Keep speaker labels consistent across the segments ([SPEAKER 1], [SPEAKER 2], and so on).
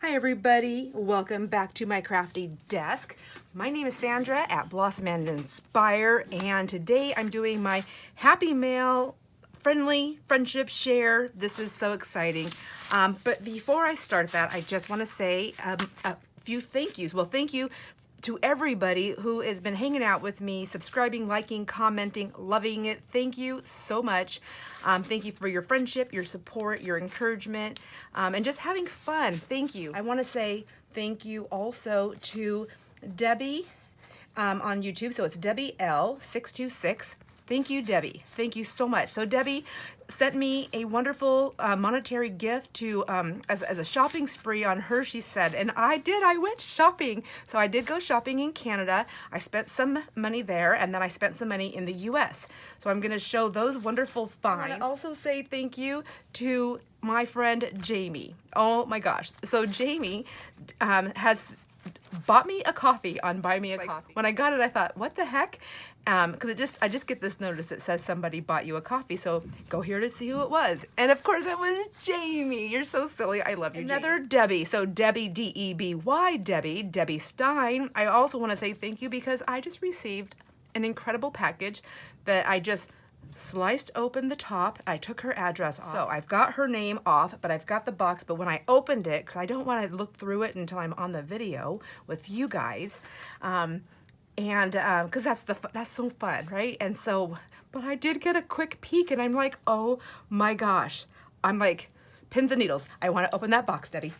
[SPEAKER 1] Hi everybody, welcome back to my crafty desk. My name is Sandra at Blossom and Inspire, and today I'm doing my Happy Mail friendly friendship share. This is so exciting. But before I start that, I just want to say a few thank yous. Well, thank you to everybody who has been hanging out with me, subscribing, liking, commenting, loving it. Thank you so much. Thank you for your friendship, your support, your encouragement, and just having fun. Thank you. I want to say thank you also to Debbie on YouTube. So it's Debbie L626. Thank you, Debbie. Thank you so much. So Debbie sent me a wonderful monetary gift to as a shopping spree on her, she said, and I went shopping. So I did go shopping in Canada. I spent some money there, and then I spent some money in the US. So I'm gonna show those wonderful finds. I wanna also say thank you to my friend Jamie. Oh my gosh. So Jamie has bought me a coffee on Buy Me a Coffee. When I got it, I thought, what the heck? Because I just get this notice that says somebody bought you a coffee, so go here to see who it was. And of course it was Jamie. You're so silly. I love you, Another Jamie. Debbie. So Debbie, D-E-B-Y, Debbie Stein. I also want to say thank you because I just received an incredible package that I just sliced open the top. I took her address off. So I've got her name off, but I've got the box. But when I opened it, because I don't want to look through it until I'm on the video with you guys, because that's so fun, right? And so, but I did get a quick peek, and I'm like, oh my gosh, I'm like pins and needles. I want to open that box, Debbie.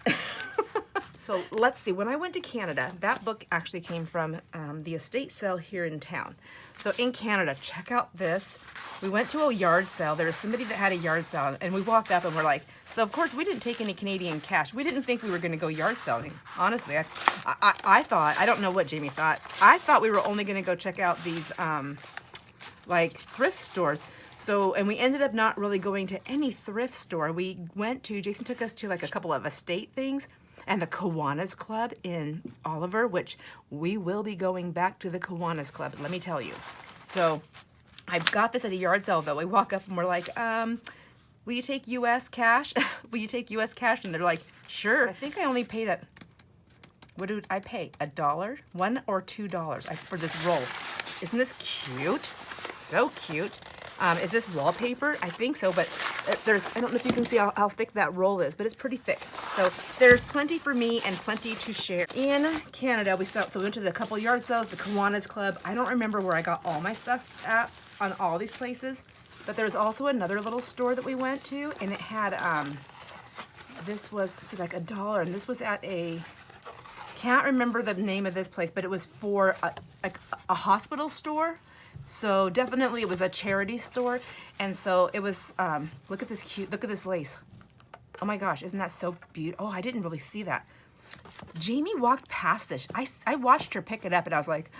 [SPEAKER 1] So let's see, when I went to Canada, that book actually came from the estate sale here in town. So in Canada, check out this. We went to a yard sale. There was somebody that had a yard sale, and we walked up and we're like, so of course we didn't take any Canadian cash. We didn't think we were gonna go yard selling. Honestly, I thought, I don't know what Jamie thought. I thought we were only gonna go check out these like thrift stores. So, and we ended up not really going to any thrift store. We went to, Jason took us to like a couple of estate things, and the Kiwanis Club in Oliver, which we will be going back to the Kiwanis Club, let me tell you. So I've got this at a yard sale though. We walk up and we're like, will you take US cash? Will you take US cash? And they're like, sure. I think I only paid what did I pay? $1? $1 or $2 for this roll. Isn't this cute? So cute. Is this wallpaper? I think so, but I don't know if you can see how thick that roll is, but it's pretty thick. So there's plenty for me and plenty to share. In Canada, so we went to the couple yard sales, the Kiwanis Club. I don't remember where I got all my stuff at on all these places, but there's also another little store that we went to, and it had, this was like $1, and this was at can't remember the name of this place, but it was for a hospital store. So definitely it was a charity store. And so it was, look at this lace. Oh my gosh, isn't that so beautiful? Oh, I didn't really see that. Jamie walked past this. I watched her pick it up and I was like,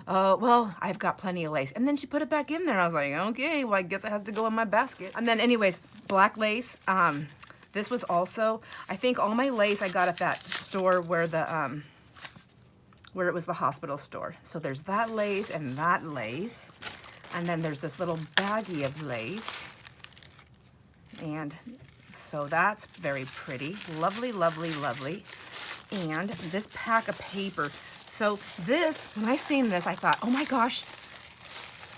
[SPEAKER 1] oh, well, I've got plenty of lace. And then she put it back in there. I was like, okay, well, I guess it has to go in my basket. And then anyways, black lace. This was also, I think all my lace I got at that store where it was the hospital store. So there's that lace and that lace. And then there's this little baggie of lace. And so that's very pretty. Lovely, lovely, lovely. And this pack of paper. So this, when I seen this, I thought, oh my gosh,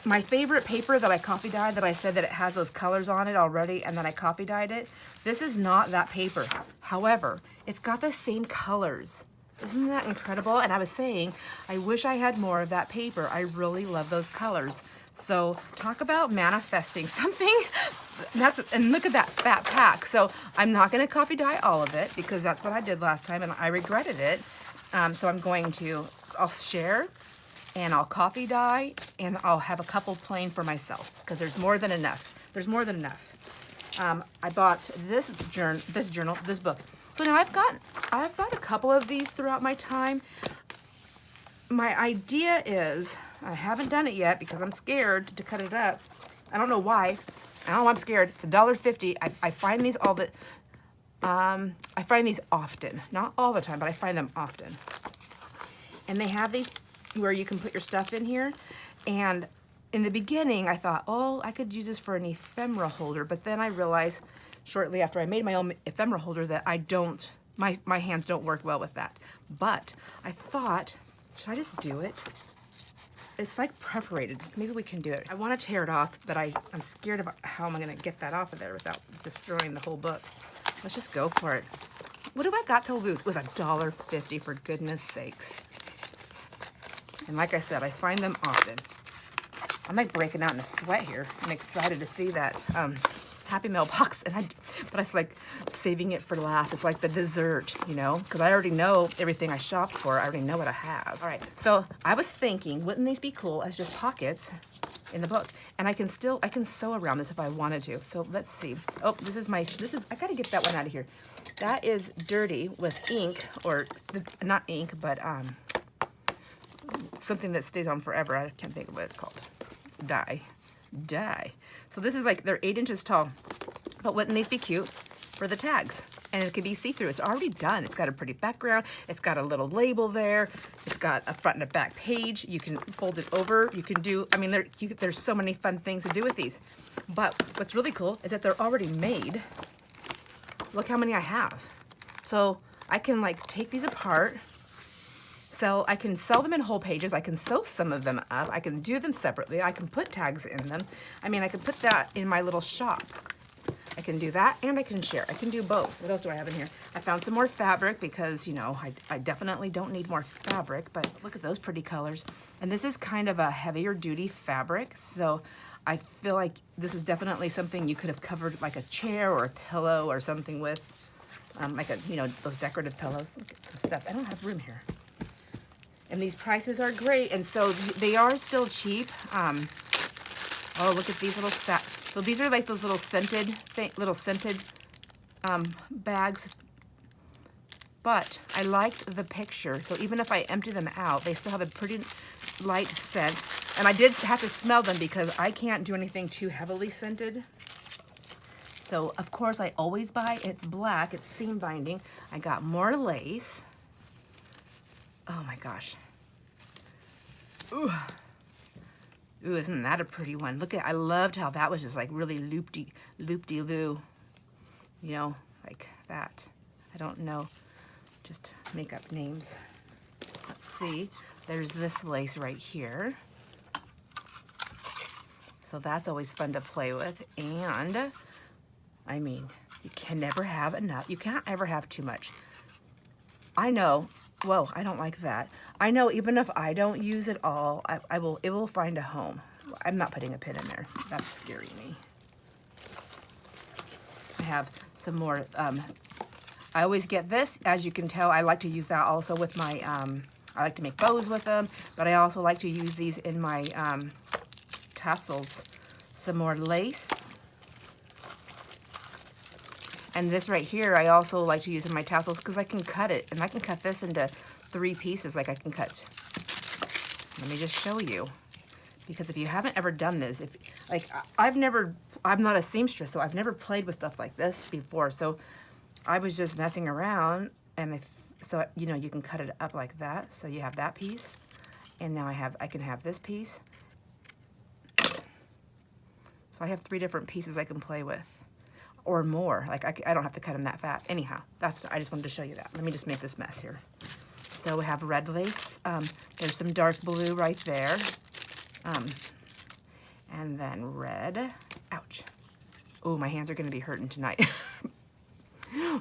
[SPEAKER 1] my favorite paper that I copy dyed, that I said that it has those colors on it already, and then I copy dyed it. This is not that paper. However, it's got the same colors. Isn't that incredible? And I was saying, I wish I had more of that paper. I really love those colors. So talk about manifesting something. And look at that fat pack. So I'm not going to copy dye all of it because that's what I did last time and I regretted it. So I'll share and I'll copy dye and I'll have a couple plain for myself because there's more than enough. There's more than enough. I bought this book. So now I've got a couple of these throughout my time. My idea is, I haven't done it yet because I'm scared to cut it up. I don't know why. I don't know why I'm scared. It's $1.50. I find these I find these often. Not all the time, but I find them often. And they have these where you can put your stuff in here. And in the beginning, I thought, oh, I could use this for an ephemera holder. But then I realized shortly after I made my own ephemera holder that I don't My hands don't work well with that. But I thought, should I just do it? It's like perforated. Maybe we can do it. I want to tear it off, but I'm scared about how am I going to get that off of there without destroying the whole book. Let's just go for it. What have I got to lose? It was $1.50, for goodness sakes. And like I said, I find them often. I'm like breaking out in a sweat here. I'm excited to see that Happy Meal box, but it's like saving it for last. It's like the dessert, you know, because I already know everything I shopped for. I already know what I have. All right, so I was thinking, wouldn't these be cool as just pockets in the book? And I can sew around this if I wanted to. So let's see. Oh, I gotta get that one out of here. That is dirty with ink, or not ink, but something that stays on forever. I can't think of what it's called. Dye. So this is like, they're 8 inches tall, but wouldn't these be cute for the tags? And it could be see-through. It's already done. It's got a pretty background. It's got a little label there. It's got a front and a back page. You can fold it over. You can do, I mean, there's so many fun things to do with these. But what's really cool is that they're already made. Look how many I have. So I can like take these apart. I can sell them in whole pages. I can sew some of them up. I can do them separately. I can put tags in them. I mean, I can put that in my little shop. I can do that, and I can share. I can do both. What else do I have in here? I found some more fabric because, you know, I definitely don't need more fabric, but look at those pretty colors. And this is kind of a heavier duty fabric, so I feel like this is definitely something you could have covered like a chair or a pillow or something with, like those decorative pillows. Look at some stuff. I don't have room here. And these prices are great, and so they are still cheap. Oh, look at these little so these are like those little scented bags. But I liked the picture, so even if I empty them out, they still have a pretty light scent. And I did have to smell them because I can't do anything too heavily scented. So of course I always buy, it's black, it's seam binding. I got more lace. Oh my gosh. Ooh. Ooh, isn't that a pretty one? Look at, I loved how that was just like really loop-de-loo, you know, like that. I don't know, just make up names. Let's see, there's this lace right here. So that's always fun to play with. And I mean, you can never have enough. You can't ever have too much. I know, whoa, I don't like that. I know even if I don't use it all, it will find a home. I'm not putting a pin in there. That's scaring me. I have some more, I always get this. As you can tell, I like to use that also with my, I like to make bows with them, but I also like to use these in my tassels. Some more lace. And this right here, I also like to use in my tassels because I can cut it, and I can cut this into 3 pieces. Like I can cut, let me just show you. Because if you haven't ever done this, I'm not a seamstress, so I've never played with stuff like this before. So I was just messing around, and so you know, you can cut it up like that. So you have that piece, and now I can have this piece. So I have 3 different pieces I can play with. Or more, like I don't have to cut them that fat. Anyhow, I just wanted to show you that. Let me just make this mess here. So we have red lace. There's some dark blue right there. And then red. Ouch. Oh, my hands are gonna be hurting tonight.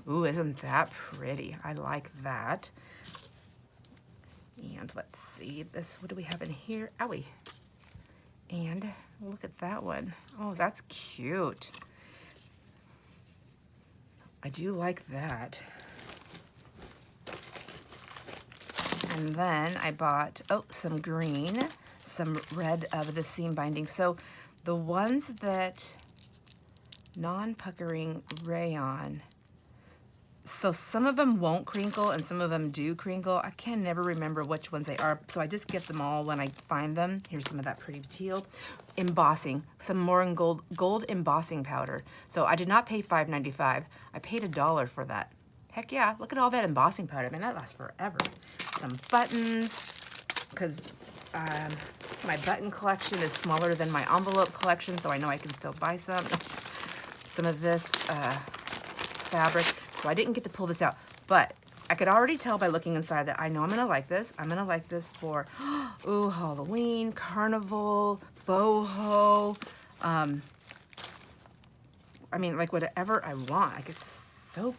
[SPEAKER 1] Ooh, isn't that pretty? I like that. And let's see this. What do we have in here? Owie. And look at that one. Oh, that's cute. I do like that. And then I bought, some green, some red of the seam binding. So the ones that non-puckering rayon, so some of them won't crinkle and some of them do crinkle. I can never remember which ones they are, so I just get them all when I find them. Here's some of that pretty teal. Embossing, some more in gold embossing powder. So I did not pay $5.95. I paid $1 for that. Heck yeah, look at all that embossing powder. Man, that lasts forever. Some buttons, because my button collection is smaller than my envelope collection, so I know I can still buy some. Some of this fabric. So I didn't get to pull this out. But I could already tell by looking inside that I know I'm gonna like this. I'm gonna like this for, ooh, Halloween, Carnival, boho. I mean, like whatever I want. Like it's so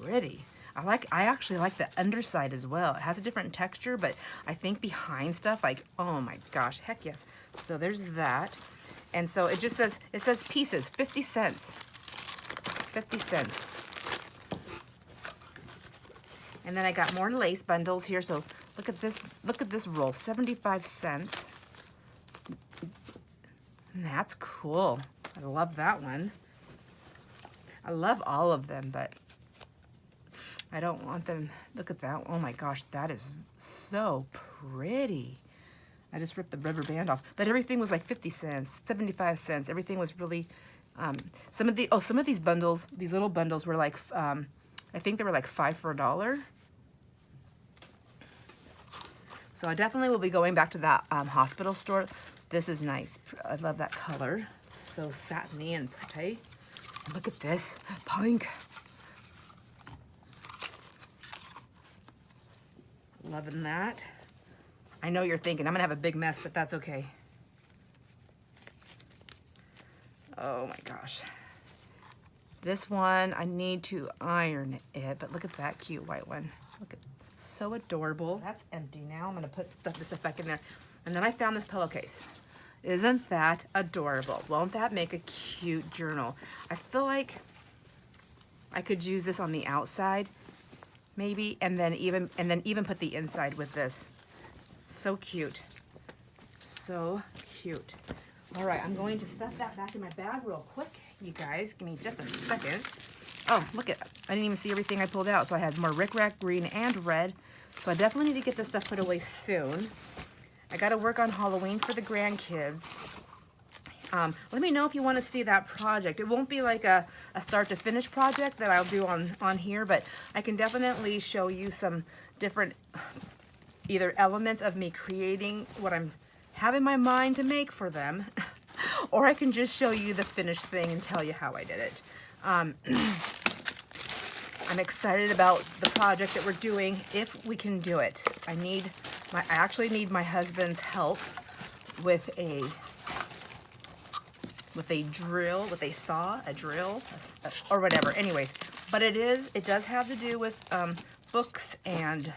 [SPEAKER 1] pretty. I actually like the underside as well. It has a different texture, but I think behind stuff, like, oh my gosh, heck yes. So there's that. And so it just says, it says pieces, 50 cents. 50 cents. And then I got more lace bundles here. So look at this roll, 75 cents. And that's cool. I love that one. I love all of them, but I don't want them. Look at that. Oh my gosh, that is so pretty. I just ripped the rubber band off. But everything was like 50 cents, 75 cents. Everything was really, some of these bundles, these little bundles were like, I think they were like 5 for $1. So I definitely will be going back to that hospital store. This is nice. I love that color. It's so satiny and pretty. Look at this, pink. Loving that. I know you're thinking, I'm gonna have a big mess, but that's okay. Oh my gosh. This one, I need to iron it, but look at that cute white one. Look at, so adorable. That's empty now. I'm gonna put this stuff back in there. And then I found this pillowcase. Isn't that adorable? Won't that make a cute journal? I feel like I could use this on the outside, maybe, and then even put the inside with this. So cute. So cute. All right, I'm going to stuff that back in my bag real quick, you guys. Give me just a second. Oh, look at, I didn't even see everything I pulled out. So I had more rickrack, green and red. So I definitely need to get this stuff put away soon. I got to work on Halloween for the grandkids. Let me know if you want to see that project. It won't be like a start to finish project that I'll do on here, but I can definitely show you some different either elements of me creating what I'm having my mind to make for them, or I can just show you the finished thing and tell you how I did it. I'm excited about the project that we're doing, if we can do it. I actually need my husband's help with a drill, with a saw, a drill, or whatever. Anyways, but it does have to do with books and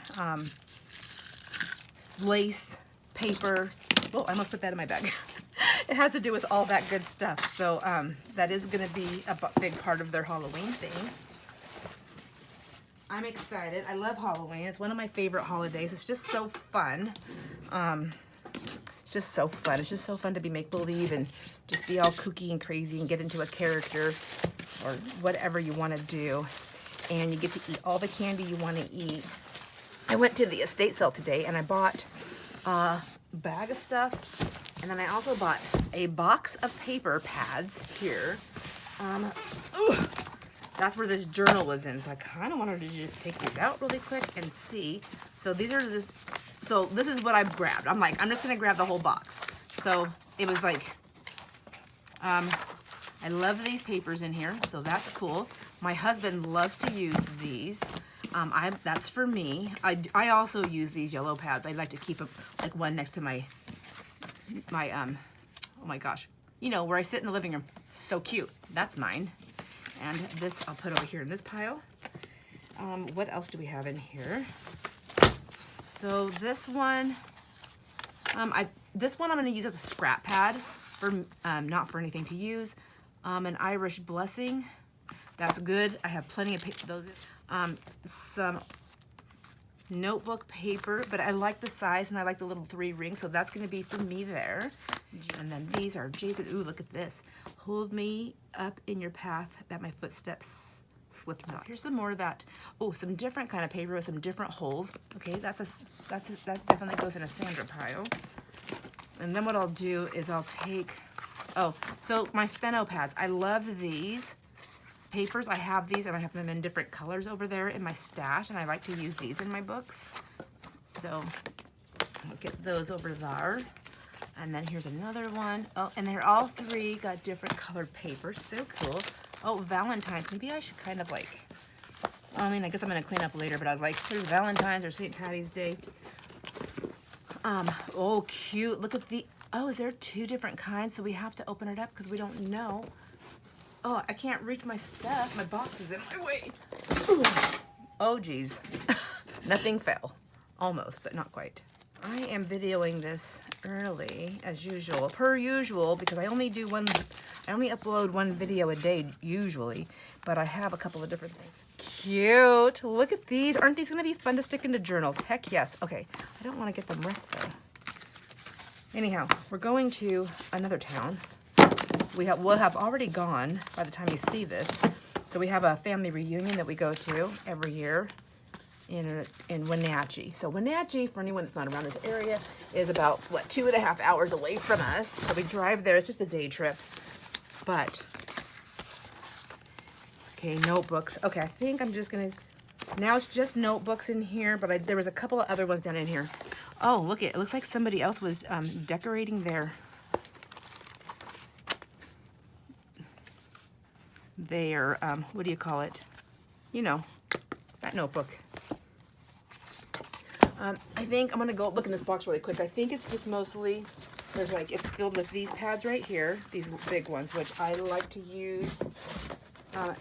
[SPEAKER 1] lace, paper. Oh, I must put that in my bag. It has to do with all that good stuff. So that is going to be a big part of their Halloween thing. I'm excited. I love Halloween. It's one of my favorite holidays. It's just so fun. It's just so fun. It's just so fun to be make-believe and just be all kooky and crazy and get into a character or whatever you want to do. And you get to eat all the candy you want to eat. I went to the estate sale today and I bought a bag of stuff. And then I also bought a box of paper pads here. That's where this journal was in. So I kind of wanted to just take these out really quick and see. So these are just, so this is what I've grabbed. I'm like, I'm just going to grab the whole box. So it was like, I love these papers in here. So that's cool. My husband loves to use these. That's for me. I also use these yellow pads. I like to keep like one next to my oh my gosh, you know, where I sit in the living room. So cute. That's mine. And this I'll put over here in this pile. What else do we have in here? So this one, I'm going to use as a scrap pad for not for anything to use. An Irish blessing. That's good. I have plenty of those. Some notebook paper, but I like the size and I like the little 3 rings, so that's going to be for me there. And then these are Jason. Ooh, look at this. Hold me up in your path that my footsteps slip not. Here's some more of that. Oh, some different kind of paper with some different holes. Okay, that definitely goes in a Sandra pile. And then what I'll do is I'll take, so my steno pads. I love these papers. I have these and I have them in different colors over there in my stash, and I like to use these in my books. So I'll get those over there. And then here's another one. Oh, and they're all 3 got different colored paper. So cool. Oh, Valentine's. Maybe I should kind of like I mean, I guess I'm gonna clean up later, but I was like, there's Valentine's or St. Patty's Day. Oh, cute. Look at the, oh, is there 2 different kinds? So we have to open it up because we don't know. Oh, I can't reach my stuff. My box is in my way. Ooh. Oh, geez. Nothing fell. Almost, but not quite. I am videoing this early, as usual, per usual, because I only upload 1 video a day, usually, but I have a couple of different things. Cute. Look at these. Aren't these going to be fun to stick into journals? Heck yes. Okay, I don't want to get them wrecked, though. Anyhow, we're going to another town. We'll have already gone by the time you see this. So we have a family reunion that we go to every year in Wenatchee. So Wenatchee, for anyone that's not around this area, is about, what, 2.5 hours away from us. So we drive there. It's just a day trip. But, okay, notebooks. Okay, I think I'm just going to, now it's just notebooks in here, but there was a couple of other ones down in here. Oh, look, it looks like somebody else was decorating their what do you call it? You know, that notebook. I think I'm gonna go look in this box really quick. I think it's just mostly, there's like, it's filled with these pads right here, these big ones, which I like to use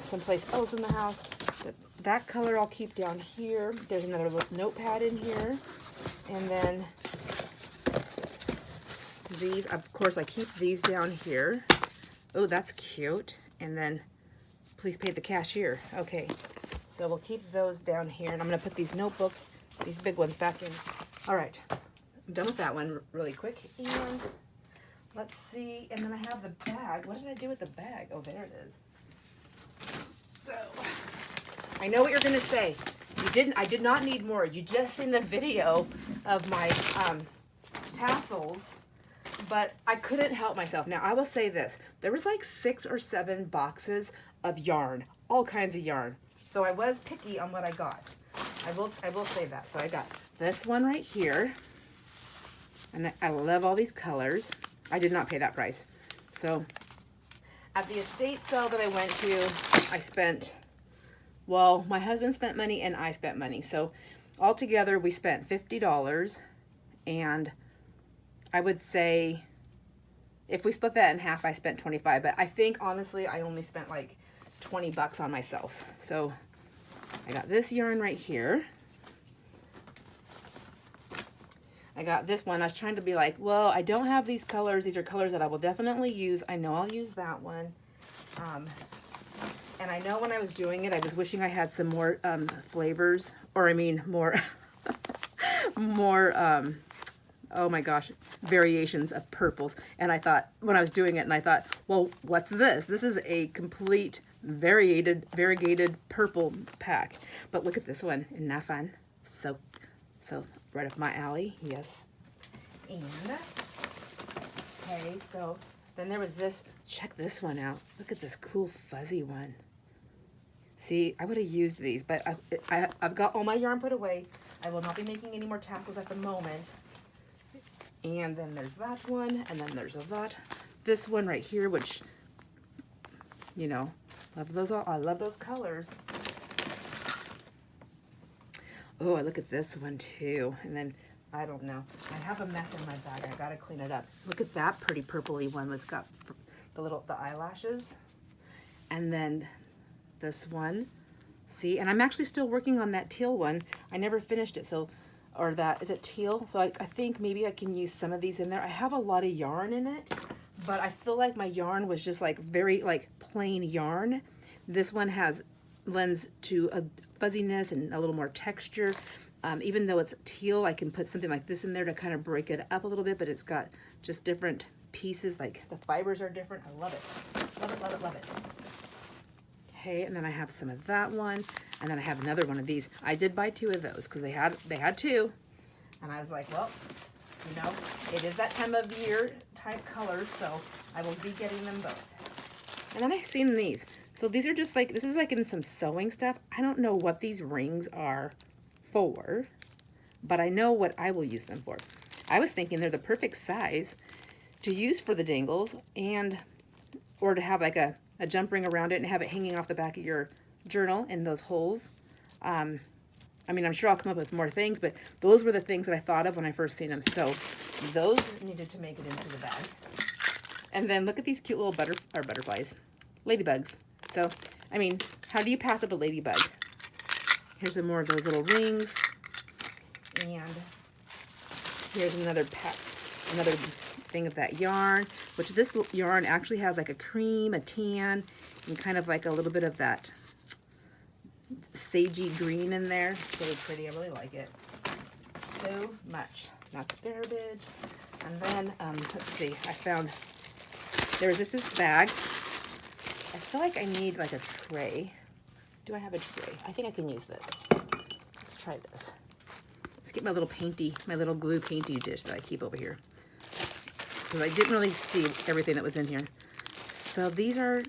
[SPEAKER 1] someplace else in the house. That color I'll keep down here. There's another notepad in here. And then these, of course, I keep these down here. Oh, that's cute. And then, please pay the cashier. Okay, so we'll keep those down here. And I'm gonna put these notebooks, these big ones, back in. All right, I'm done with that one really quick. And let's see, and then I have the bag. What did I do with the bag? Oh, there it is. So, I know what you're gonna say. I did not need more. You just seen the video of my tassels, but I couldn't help myself. Now, I will say this. There was like 6 or 7 boxes of yarn, all kinds of yarn. So I was picky on what I got. I will say that. So I got this one right here, and I love all these colors. I did not pay that price. So at the estate sale that I went to, I spent, well, my husband spent money and I spent money. So altogether we spent $50, and I would say if we split that in half, I spent $25, but I think honestly I only spent like $20 on myself. So I got this yarn right here. I got this one. I was trying to be like, well, I don't have these colors. These are colors that I will definitely use. I know I'll use that one. And I know when I was doing it, I was wishing I had some more flavors, or I mean more, more, oh my gosh, variations of purples. And I thought, when I was doing it, and I thought, well, what's this? This is a complete variegated purple pack. But look at this one. Isn't that fun? So right up my alley. Yes. And, okay, so then there was this. Check this one out. Look at this cool fuzzy one. See, I would have used these, but I've got all my yarn put away. I will not be making any more tassels at the moment. And then there's that one, and then there's that. This one right here, which, you know, love those all. I love those colors. Oh, I look at this one too. And then, I don't know. I have a mess in my bag. I gotta clean it up. Look at that pretty purpley one that's got the eyelashes. And then this one. See, and I'm actually still working on that teal one. I never finished it, so, or that, is it teal? So I think maybe I can use some of these in there. I have a lot of yarn in it, but I feel like my yarn was just like very like plain yarn. This one lends to a fuzziness and a little more texture. Even though it's teal, I can put something like this in there to kind of break it up a little bit, but it's got just different pieces, like the fibers are different. I love it. Love it, love it, love it. Okay, and then I have some of that one, and then I have another one of these. I did buy 2 of those because they had 2, and I was like, well, you know, it is that time of year type colors, so I will be getting them both. And then I've seen these. So these are just like, this is like in some sewing stuff. I don't know what these rings are for, but I know what I will use them for. I was thinking they're the perfect size to use for the dangles, or to have like a jump ring around it and have it hanging off the back of your journal in those holes. I mean, I'm sure I'll come up with more things, but those were the things that I thought of when I first seen them. So those needed to make it into the bag. And then look at these cute little butterflies, ladybugs. So, I mean, how do you pass up a ladybug? Here's some more of those little rings. And here's another thing of that yarn, which this yarn actually has like a cream, a tan, and kind of like a little bit of that sagey green in there. Really pretty. I really like it so much. That's garbage. And then let's see, I found there was this bag. I feel like I need like a tray. Do I have a tray? I think I can use this. Let's try this. Let's get my little glue painty dish that I keep over here, because I didn't really see everything that was in here. So these are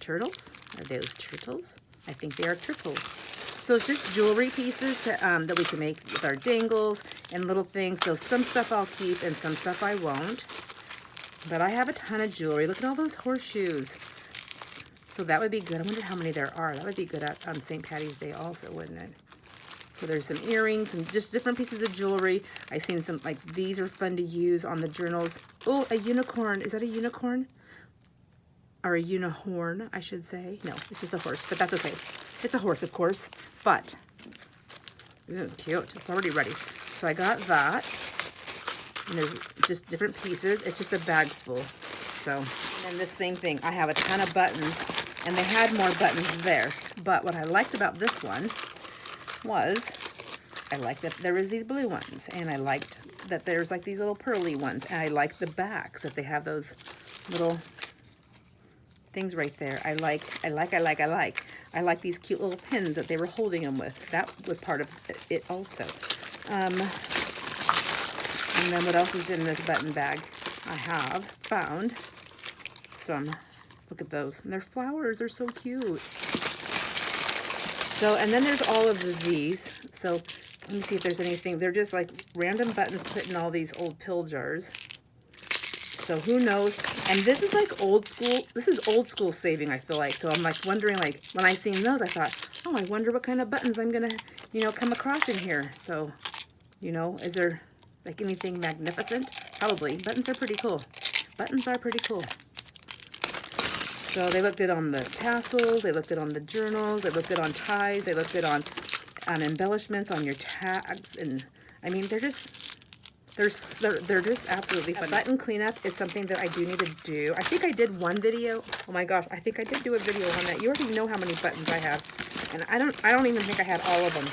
[SPEAKER 1] turtles. Are those turtles? I think they are turtles. So it's just jewelry pieces that we can make with our dangles and little things. So some stuff I'll keep and some stuff I won't. But I have a ton of jewelry. Look at all those horseshoes. So that would be good. I wonder how many there are. That would be good on St. Patty's Day also, wouldn't it? So there's some earrings and just different pieces of jewelry. I've seen some, like these are fun to use on the journals. Oh, a unicorn. Is that a unicorn? Or a unihorn, I should say. No, it's just a horse, but that's okay. It's a horse, of course, but ooh, cute. It's already ready. So I got that. And there's just different pieces. It's just a bag full. So, and then this same thing. I have a ton of buttons, and they had more buttons there. But what I liked about this one was I liked that there was these blue ones, and I liked that there's like these little pearly ones, and I like the backs that they have those little things right there. I like these cute little pins that they were holding them with. That was part of it also. And then what else is in this button bag? I have found some, look at those. And they're flowers, they're so cute. So, and then there's all of these. So let me see if there's anything. They're just like random buttons put in all these old pill jars. So who knows? And this is like old school. This is old school saving, I feel like. So I'm like wondering, like when I seen those, I thought, oh, I wonder what kind of buttons I'm gonna, come across in here. So, is there like anything magnificent? Probably. Buttons are pretty cool. Buttons are pretty cool. So they looked good on the tassels. They looked good on the journals. They looked good on ties. They looked good on embellishments on your tags. And I mean, they're just absolutely fun. Button cleanup is something that I do need to do. I think I did one video. Oh my gosh, I think I did do a video on that. You already know how many buttons I have, and I don't even think I had all of them.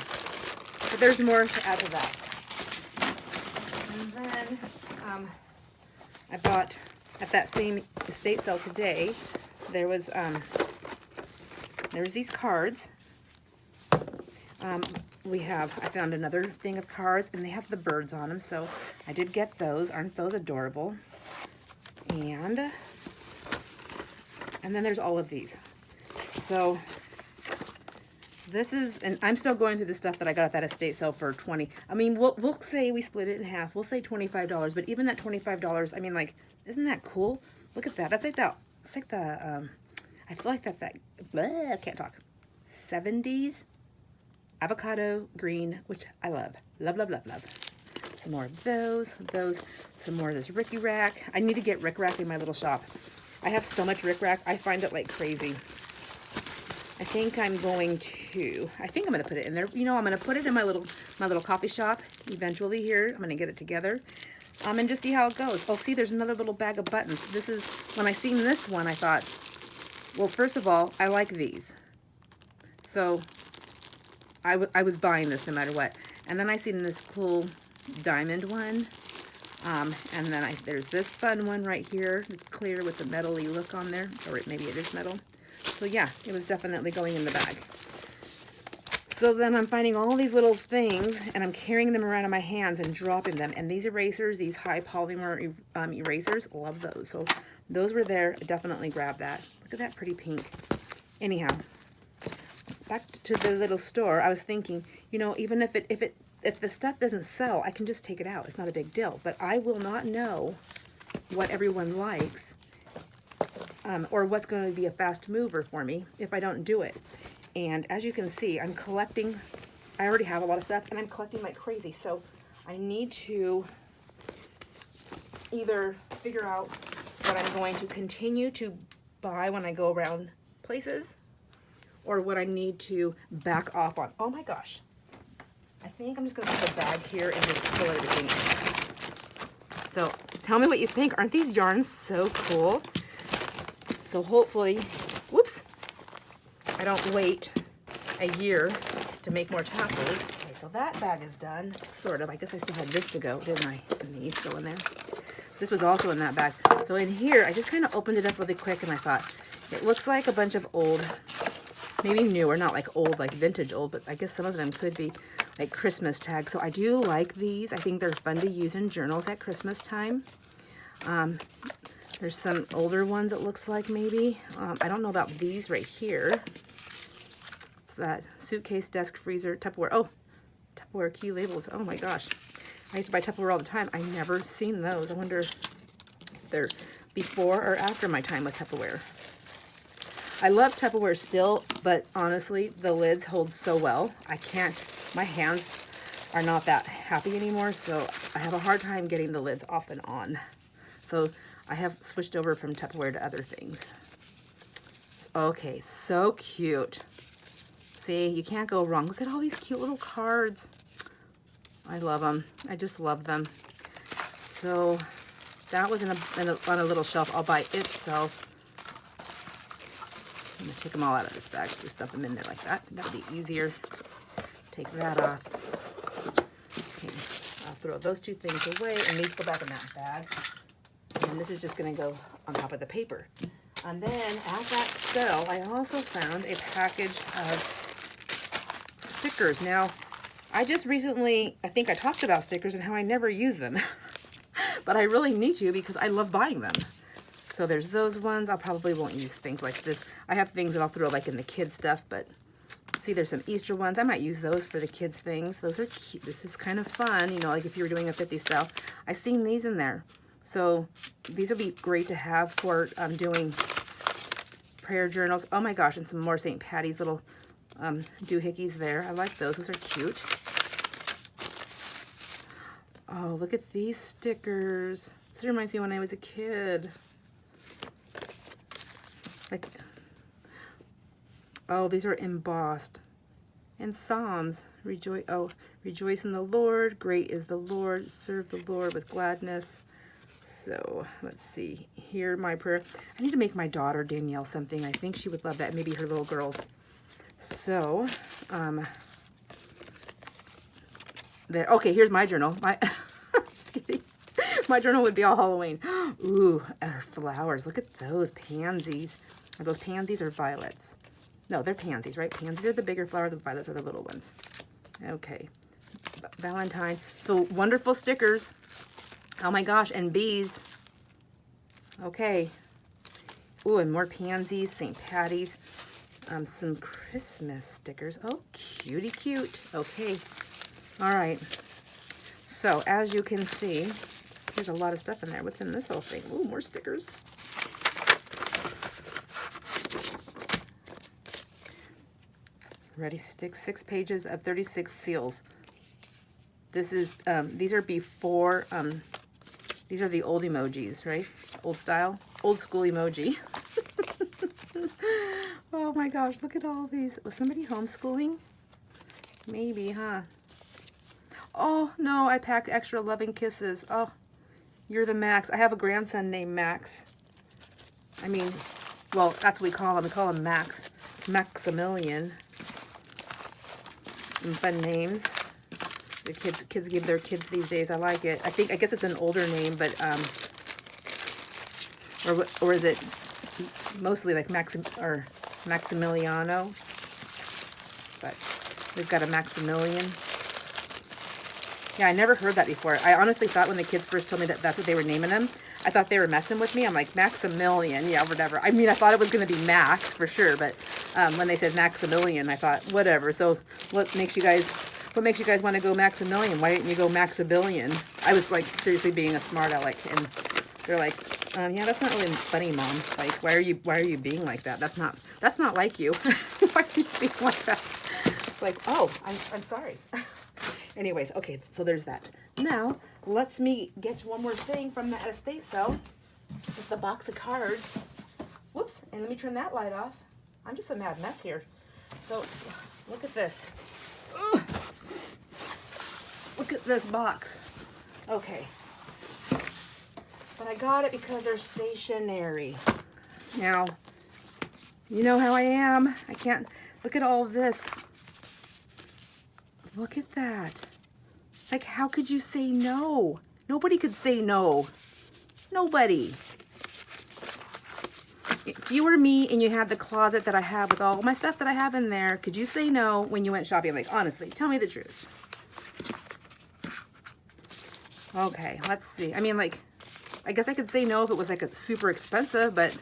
[SPEAKER 1] But there's more to add to that. And then I bought at that same estate sale today. There was these cards. I found another thing of cards, and they have the birds on them, so I did get those. Aren't those adorable? And then there's all of these. So this is, and I'm still going through the stuff that I got at that estate sale for $20. I mean, we'll say we split it in half. We'll say $25, but even that $25, I mean, like, isn't that cool? Look at that. That's like that. It's like the I feel like that I can't talk. 70s avocado green, which I love. Love, love, love, love. Some more of those, some more of this Ricky Rack. I need to get Rick Rack in my little shop. I have so much Rick Rack, I find it like crazy. I think I'm going to put it in there. I'm going to put it in my little coffee shop eventually here. I'm going to get it together. And just see how it goes. Oh, see, there's another little bag of buttons. This is, when I seen this one, I thought, well, first of all, I like these. So I was buying this no matter what. And then I seen this cool diamond one. And then there's this fun one right here. It's clear with the metal-y look on there. Or maybe it is metal. So yeah, it was definitely going in the bag. So then I'm finding all these little things, and I'm carrying them around in my hands and dropping them. And these erasers, these high polymer erasers, love those. So those were there. I definitely grabbed that. Look at that pretty pink. Anyhow, back to the little store. I was thinking, even if the stuff doesn't sell, I can just take it out. It's not a big deal. But I will not know what everyone likes, or what's going to be a fast mover for me if I don't do it. And as you can see, I'm collecting I already have a lot of stuff and I'm collecting like crazy. So I need to either figure out what I'm going to continue to buy when I go around places or what I need to back off on. Oh my gosh. I think I'm just gonna put the bag here and just pull everything. So tell me what you think. Aren't these yarns so cool? So hopefully, whoops, I don't wait a year to make more tassels. Okay, so that bag is done, sort of. I guess I still had this to go, didn't I? And these go in there. This was also in that bag. So in here, I just kind of opened it up really quick and I thought, it looks like a bunch of old, maybe newer, not like old, like vintage old, but I guess some of them could be like Christmas tags. So I do like these. I think they're fun to use in journals at Christmas time. There's some older ones it looks like maybe. I don't know about these right here. It's that suitcase, desk, freezer, Tupperware. Oh, Tupperware key labels. Oh my gosh. I used to buy Tupperware all the time. I've never seen those. I wonder if they're before or after my time with Tupperware. I love Tupperware still, but honestly, the lids hold so well. I can't, my hands are not that happy anymore, so I have a hard time getting the lids off and on. So I have switched over from Tupperware to other things. Okay, so cute. See, you can't go wrong. Look at all these cute little cards. I love them. I just love them. So that was on a little shelf all by itself. I'm going to take them all out of this bag. Just dump them in there like that. That'll be easier. Take that off. Okay, I'll throw those two things away, and these go back in that bag. And this is just going to go on top of the paper. And then at that sale, I also found a package of stickers. Now, I just recently, I think I talked about stickers and how I never use them. But I really need to because I love buying them. So there's those ones. I probably won't use things like this. I have things that I'll throw like in the kids stuff, but see, there's some Easter ones. I might use those for the kids things. Those are cute. This is kind of fun, you know, like if you were doing a 50 style. I've seen these in there. So these will be great to have for doing prayer journals. Oh my gosh, and some more St. Patty's little doohickeys there. I like those. Those are cute. Oh, look at these stickers. This reminds me when I was a kid. Like, oh, these are embossed. And Psalms. Rejoice in the Lord. Great is the Lord. Serve the Lord with gladness. So, let's see. Hear my prayer. I need to make my daughter, Danielle, something. I think she would love that. Maybe her little girls. So, there. Okay, here's my journal. Just kidding. My journal would be all Halloween. Ooh, our flowers. Look at those pansies. Are those pansies or violets? No, they're pansies, right? Pansies are the bigger flower. The violets are the little ones. Okay. Valentine. So, wonderful stickers. Oh my gosh, and bees. Okay. Ooh, and more pansies, St. Patty's. Some Christmas stickers. Oh, cutie cute. Okay. All right. So, as you can see, there's a lot of stuff in there. What's in this whole thing? Ooh, more stickers. Ready stick, 6 pages of 36 seals. This is, these are before, these are the old emojis, right? Old style, old school emoji. Oh my gosh, look at all these. Was somebody homeschooling? Maybe, huh? Oh, no, I packed extra loving kisses. Oh, you're the Max. I have a grandson named Max. I mean, well, that's what we call him. We call him Max. It's Maximilian. Some fun names. The kids give their kids these days. I like it. I guess it's an older name, but or is it mostly like Maximiliano? But we've got a Maximilian. Yeah, I never heard that before. I honestly thought when the kids first told me that that's what they were naming them, I thought they were messing with me. I'm like, Maximilian, yeah, whatever. I mean, I thought it was going to be Max for sure, but when they said Maximilian, I thought, whatever. So what makes you guys want to go Maximilian? Why didn't you go Maxabillion? I was like seriously being a smart aleck, and they're like, yeah, that's not really funny, Mom. Like, why are you being like that? That's not like you. Why are you being like that? It's like, oh, I'm sorry. Anyways, okay, so there's that. Now, let's me get one more thing from that estate sale. It's the box of cards. Whoops, and let me turn that light off. I'm just a mad mess here. So, look at this. Ugh. Look at this box. Okay. But I got it because they're stationary. Now, you know how I am. I can't, look at all of this. Look at that. Like, how could you say no? Nobody could say no. Nobody. If you were me and you had the closet that I have with all my stuff that I have in there, could you say no when you went shopping? Like, honestly, tell me the truth. Okay, let's see. I mean, like, I guess I could say no if it was like a super expensive, but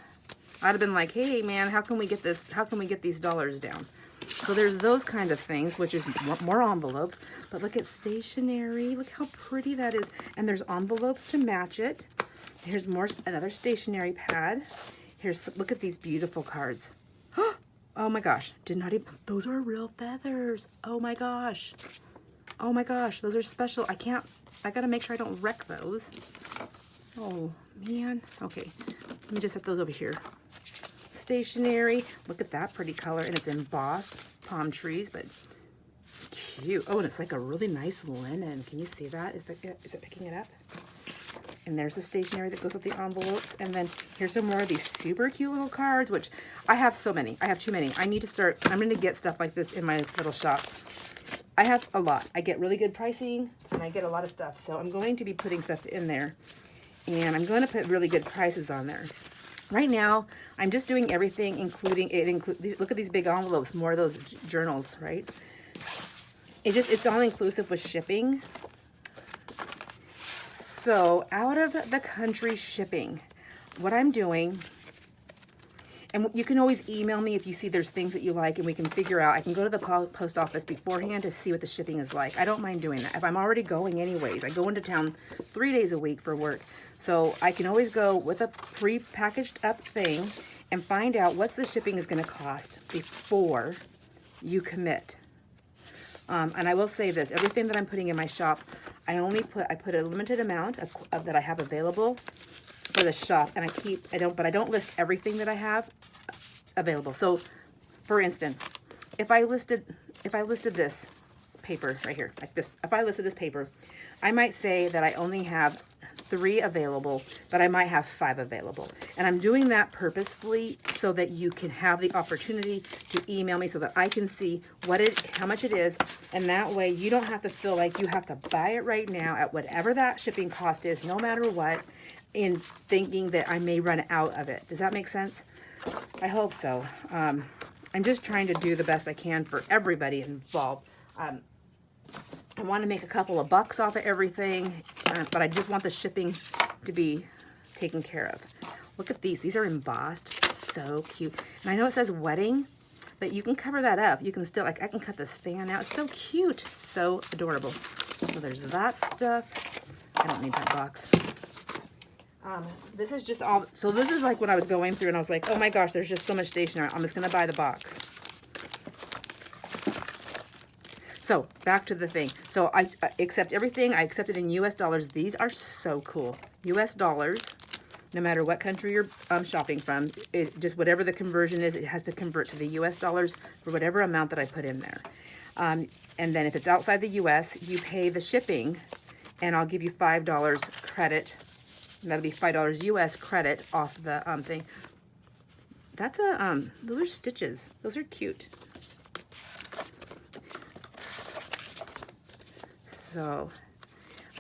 [SPEAKER 1] I'd have been like, hey man, how can we get this? How can we get these dollars down? So there's those kind of things, which is more envelopes. But look at stationery. Look how pretty that is. And there's envelopes to match it. Here's another stationery pad. Look at these beautiful cards. Oh my gosh, those are real feathers. Oh my gosh. Oh my gosh, those are special. I gotta make sure I don't wreck those. Oh man. Okay, let me just set those over here. Stationery. Look at that pretty color, and it's embossed palm trees, but cute. Oh, and it's like a really nice linen. Can you see that? Is it picking it up? And there's the stationery that goes with the envelopes. And then here's some more of these super cute little cards, which I have so many. I have too many. I'm going to get stuff like this in my little shop. I have a lot. I get really good pricing, and I get a lot of stuff. So I'm going to be putting stuff in there. And I'm going to put really good prices on there. Right now, I'm just doing everything, including look at these big envelopes, more of those journals, right? It's all inclusive with shipping. So out of the country shipping, what I'm doing, and you can always email me if you see there's things that you like, and we can figure out. I can go to the post office beforehand to see what the shipping is like. I don't mind doing that. If I'm already going anyways, I go into town 3 days a week for work. So I can always go with a pre-packaged up thing and find out what's the shipping is going to cost before you commit. And I will say this, everything that I'm putting in my shop, I put a limited amount of that I have available for the shop, and I don't list everything that I have available. So for instance, if I listed this paper right here, like this, if I listed this paper, I might say that I only have 3 available, but I might have 5 available. And I'm doing that purposefully so that you can have the opportunity to email me so that I can see how much it is. And that way you don't have to feel like you have to buy it right now at whatever that shipping cost is, no matter what, in thinking that I may run out of it. Does that make sense? I hope so. I'm just trying to do the best I can for everybody involved. I want to make a couple of bucks off of everything, but I just want the shipping to be taken care of. Look at these. These are embossed. So cute. And I know it says wedding, but you can cover that up. You can still, like, I can cut this fan out. It's so cute. So adorable. So there's that stuff. I don't need that box. This is just all, so this is like when I was going through and I was like, oh my gosh, there's just so much stationery. I'm just going to buy the box. So back to the thing. So I accept everything. I accept it in US dollars. These are so cool. US dollars, no matter what country you're shopping from, just whatever the conversion is, it has to convert to the US dollars for whatever amount that I put in there. And then if it's outside the US, you pay the shipping, and I'll give you $5 credit. And that'll be $5 US credit off the thing. That's those are stitches. Those are cute. So,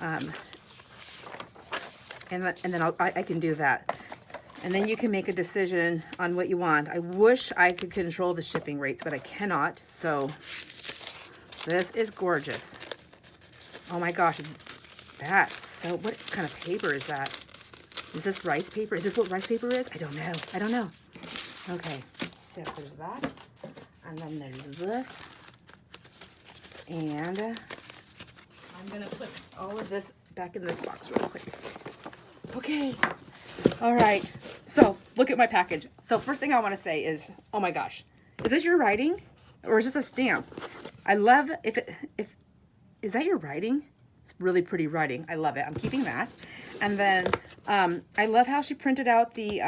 [SPEAKER 1] and then I can do that. And then you can make a decision on what you want. I wish I could control the shipping rates, but I cannot. So this is gorgeous. Oh my gosh, what kind of paper is that? Is this rice paper? Is this what rice paper is? I don't know. I don't know. Okay, so there's that. And then there's this. And I'm gonna put all of this back in this box real quick. Okay. All right. So look at my package. So first thing I want to say is, oh my gosh, is this your writing or is this a stamp? I love, is that your writing? It's really pretty writing. I love it. I'm keeping that. And then I love how she printed out the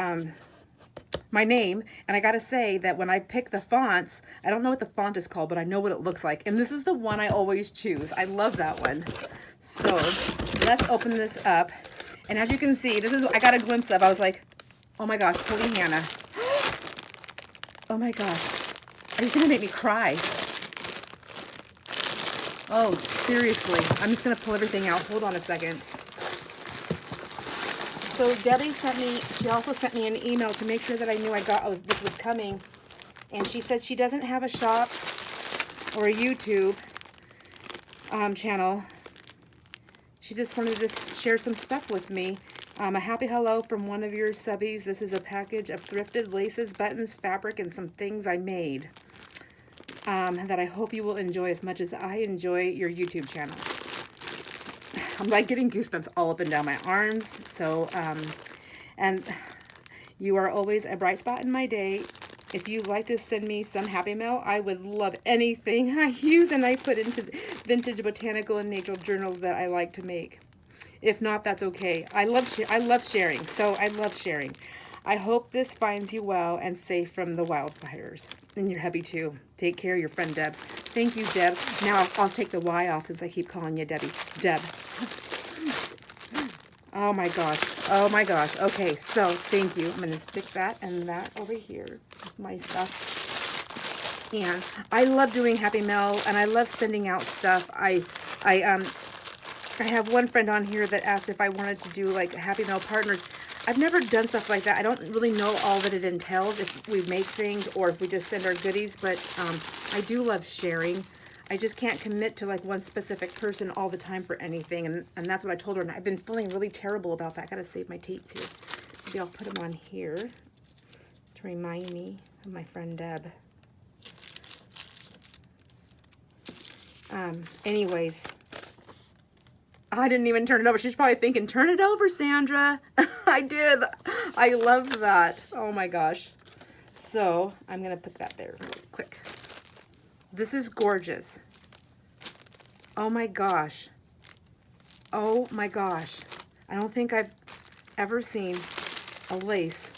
[SPEAKER 1] my name. And I gotta say that when I pick the fonts, I don't know what the font is called, but I know what it looks like. And this is the one I always choose. I love that one. So let's open this up. And as you can see, this is what I got a glimpse of. I was like, oh my gosh, holy Hannah. Oh my gosh. Are you gonna make me cry? Oh, seriously. I'm just gonna pull everything out. Hold on a second. So Debbie she also sent me an email to make sure that I knew this was coming. And she said she doesn't have a shop or a YouTube channel. She just wanted to share some stuff with me. A happy hello from one of your subbies. This is a package of thrifted laces, buttons, fabric, and some things I made that I hope you will enjoy as much as I enjoy your YouTube channel. I'm like getting goosebumps all up and down my arms. So, and you are always a bright spot in my day. If you'd like to send me some happy mail, I would love anything I use and I put into vintage botanical and natural journals that I like to make. If not, that's okay. I love sharing, so I love sharing. I hope this finds you well and safe from the wildfires. And your hubby too. Take care, your friend Deb. Thank you, Deb. Now I'll take the Y off since I keep calling you Debbie. Deb. Oh my gosh. Oh my gosh. Okay, so thank you. I'm going to stick that and that over here. My stuff. And I love doing happy mail and I love sending out stuff. I have one friend on here that asked if I wanted to do like happy mail partners. I've never done stuff like that. I don't really know all that it entails if we make things or if we just send our goodies, but I do love sharing. I just can't commit to like one specific person all the time for anything, and that's what I told her, and I've been feeling really terrible about that. I gotta save my tapes here. Maybe I'll put them on here to remind me of my friend Deb. Anyways, I didn't even turn it over. She's probably thinking, turn it over, Sandra. I did. I love that. Oh my gosh. So I'm going to put that there real quick. This is gorgeous. Oh my gosh. Oh my gosh. I don't think I've ever seen a lace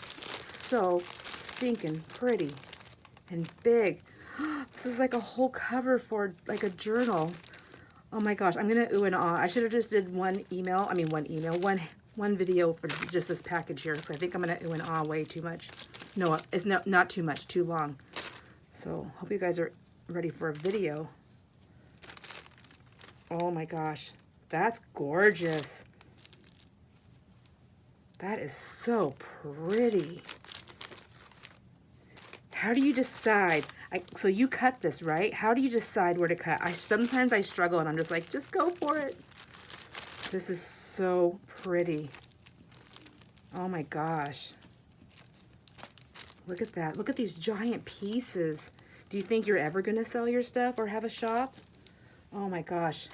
[SPEAKER 1] so stinking pretty and big. This is like a whole cover for like a journal. Oh my gosh, I'm gonna ooh and ah. I should have just did one video for just this package here, because I think I'm gonna ooh and ah way too much. No, it's not too much, too long. So hope you guys are ready for a video. Oh my gosh, that's gorgeous. That is so pretty. How do you decide? So you cut this, right? How do you decide where to cut? Sometimes I struggle and I'm just like, just go for it. This is so pretty. Oh my gosh. Look at that. Look at these giant pieces. Do you think you're ever going to sell your stuff or have a shop? Oh my gosh.